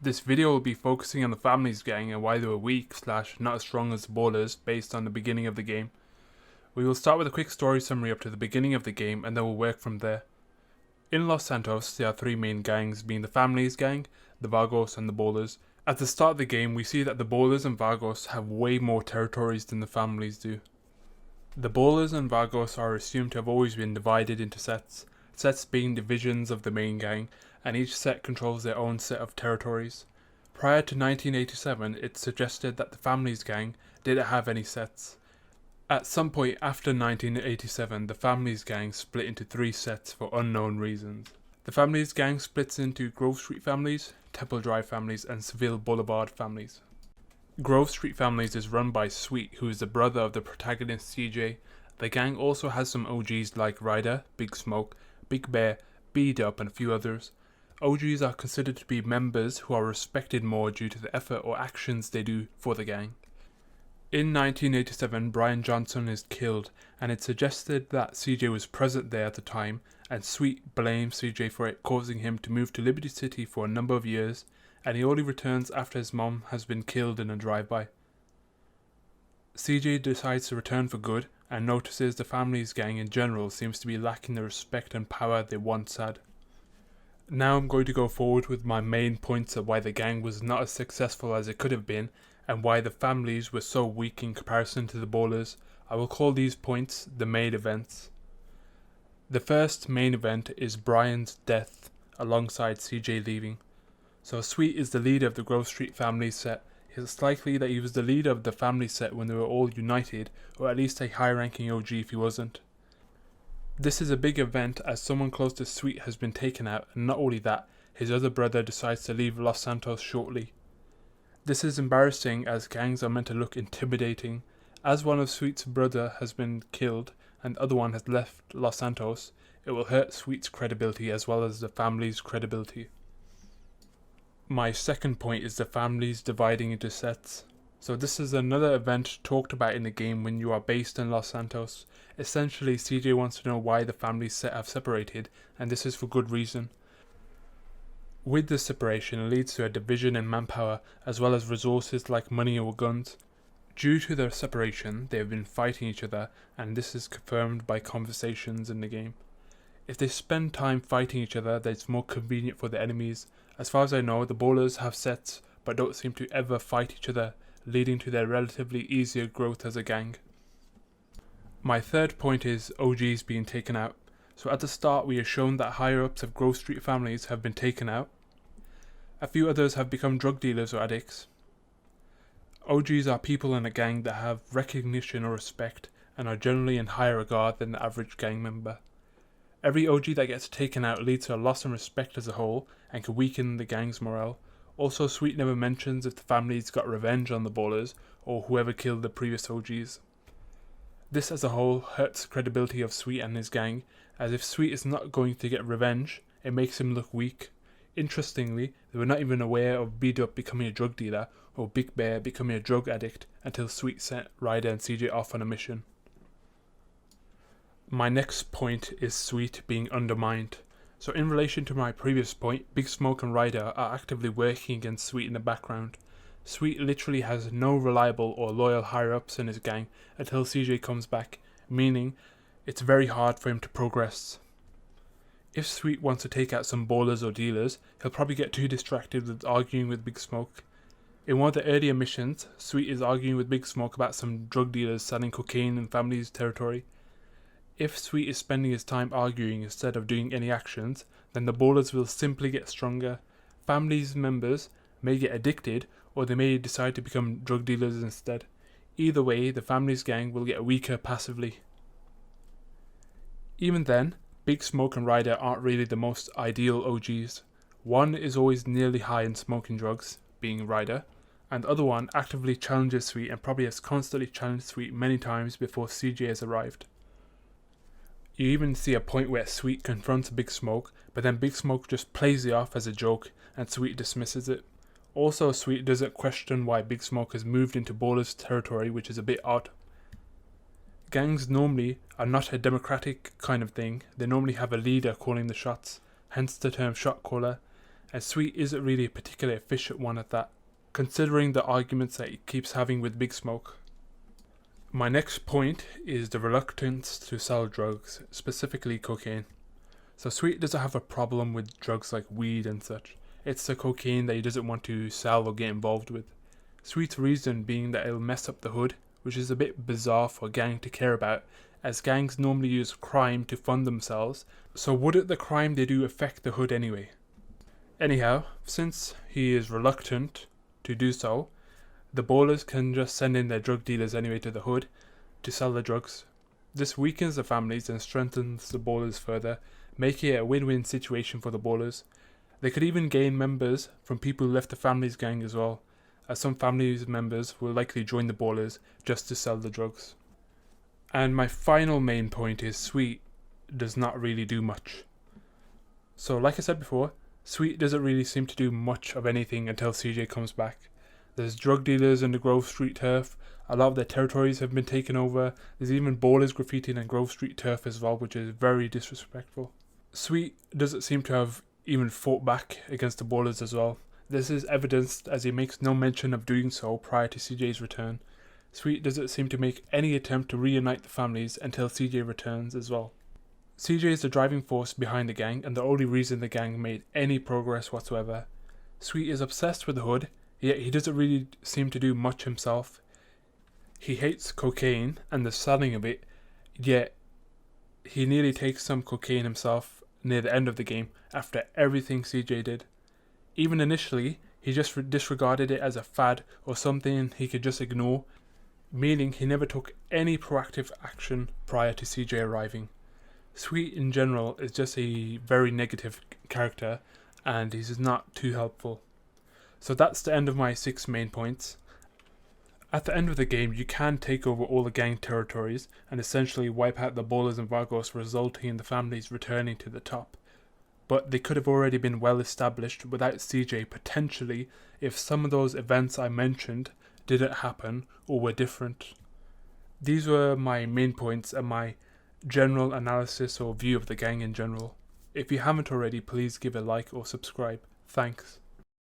This video will be focusing on the Families gang and why they were weak / not as strong as the Ballas based on the beginning of the game. We will start with a quick story summary up to the beginning of the game and then we'll work from there. In Los Santos, there are three main gangs, being the Families gang, the Vagos and the Ballas. At the start of the game, we see that the Ballas and Vagos have way more territories than the Families do. The Ballas and Vagos are assumed to have always been divided into sets being divisions of the main gang, and each set controls their own set of territories. Prior to 1987, it's suggested that the Families gang didn't have any sets. At some point after 1987, the Families gang split into three sets for unknown reasons. The Families gang splits into Grove Street families, Temple Drive families, and Seville Boulevard families. Grove Street families is run by Sweet, who is the brother of the protagonist CJ. The gang also has some OGs like Ryder, Big Smoke, Big Bear, B-Dup, and a few others. OGs are considered to be members who are respected more due to the effort or actions they do for the gang. In 1987, Brian Johnson is killed, and it's suggested that CJ was present there at the time, and Sweet blames CJ for it, causing him to move to Liberty City for a number of years, and he only returns after his mom has been killed in a drive-by. CJ decides to return for good, and notices the Families gang in general seems to be lacking the respect and power they once had. Now I'm going to go forward with my main points of why the gang was not as successful as it could have been, and why the Families were so weak in comparison to the Ballas. I will call these points the main events. The first main event is Brian's death, alongside CJ leaving. So Sweet is the leader of the Grove Street family set. It's likely that he was the leader of the family set when they were all united, or at least a high-ranking OG if he wasn't. This is a big event as someone close to Sweet has been taken out, and not only that, his other brother decides to leave Los Santos shortly. This is embarrassing as gangs are meant to look intimidating. As one of Sweet's brother has been killed and the other one has left Los Santos, it will hurt Sweet's credibility as well as the family's credibility. My second point is the families dividing into sets. So this is another event talked about in the game when you are based in Los Santos. Essentially, CJ wants to know why the family set have separated, and this is for good reason. With this separation, it leads to a division in manpower as well as resources like money or guns. Due to their separation, they have been fighting each other, and this is confirmed by conversations in the game. If they spend time fighting each other, then it's more convenient for the enemies. As far as I know, the Ballas have sets but don't seem to ever fight each other, leading to their relatively easier growth as a gang. My third point is OGs being taken out. So at the start we are shown that higher ups of Grove Street families have been taken out. A few others have become drug dealers or addicts. OGs are people in a gang that have recognition or respect and are generally in higher regard than the average gang member. Every OG that gets taken out leads to a loss in respect as a whole and can weaken the gang's morale. Also, Sweet never mentions if the families got revenge on the Ballas or whoever killed the previous OGs. This as a whole hurts the credibility of Sweet and his gang, as if Sweet is not going to get revenge, it makes him look weak. Interestingly, they were not even aware of B-Dup becoming a drug dealer or Big Bear becoming a drug addict until Sweet sent Ryder and CJ off on a mission. My next point is Sweet being undermined. So in relation to my previous point, Big Smoke and Ryder are actively working against Sweet in the background. Sweet literally has no reliable or loyal higher-ups in his gang until CJ comes back, meaning it's very hard for him to progress. If Sweet wants to take out some Ballas or dealers, he'll probably get too distracted with arguing with Big Smoke. In one of the earlier missions, Sweet is arguing with Big Smoke about some drug dealers selling cocaine in family's territory. If Sweet is spending his time arguing instead of doing any actions, then the Ballas will simply get stronger. Family's members may get addicted, or they may decide to become drug dealers instead. Either way, the family's gang will get weaker passively. Even then, Big Smoke and Ryder aren't really the most ideal OGs. One is always nearly high in smoking drugs, being Ryder, and the other one actively challenges Sweet and probably has constantly challenged Sweet many times before CJ has arrived. You even see a point where Sweet confronts Big Smoke, but then Big Smoke just plays it off as a joke and Sweet dismisses it. Also, Sweet doesn't question why Big Smoke has moved into Ballas territory, which is a bit odd. Gangs normally are not a democratic kind of thing. They normally have a leader calling the shots, hence the term shot caller, and Sweet isn't really a particularly efficient one at that, considering the arguments that he keeps having with Big Smoke. My next point is the reluctance to sell drugs, specifically cocaine. So Sweet doesn't have a problem with drugs like weed and such. It's the cocaine that he doesn't want to sell or get involved with. Sweet's reason being that it'll mess up the hood, which is a bit bizarre for a gang to care about, as gangs normally use crime to fund themselves, so wouldn't the crime they do affect the hood anyway? Anyhow, since he is reluctant to do so, the Ballas can just send in their drug dealers anyway to the hood to sell the drugs. This weakens the families and strengthens the Ballas further, making it a win-win situation for the Ballas. They could even gain members from people who left the family's gang as well, as some families members will likely join the Ballas just to sell the drugs. And my final main point is Sweet does not really do much. So like I said before, Sweet doesn't really seem to do much of anything until CJ comes back. There's drug dealers in the Grove Street turf. A lot of their territories have been taken over. There's even Ballas graffiti in Grove Street turf as well, which is very disrespectful. Sweet doesn't seem to have even fought back against the Ballas as well. This is evidenced as he makes no mention of doing so prior to CJ's return. Sweet doesn't seem to make any attempt to reunite the families until CJ returns as well. CJ is the driving force behind the gang and the only reason the gang made any progress whatsoever. Sweet is obsessed with the hood, yet he doesn't really seem to do much himself. He hates cocaine and the selling of it, yet he nearly takes some cocaine himself near the end of the game after everything CJ did. Even initially, he just disregarded it as a fad or something he could just ignore, meaning he never took any proactive action prior to CJ arriving. Sweet in general is just a very negative character and he's not too helpful. So that's the end of my 6 main points. At the end of the game, you can take over all the gang territories and essentially wipe out the Ballas and Vagos, resulting in the families returning to the top. But they could have already been well established without CJ potentially if some of those events I mentioned didn't happen or were different. These were my main points and my general analysis or view of the gang in general. If you haven't already, please give a like or subscribe. Thanks.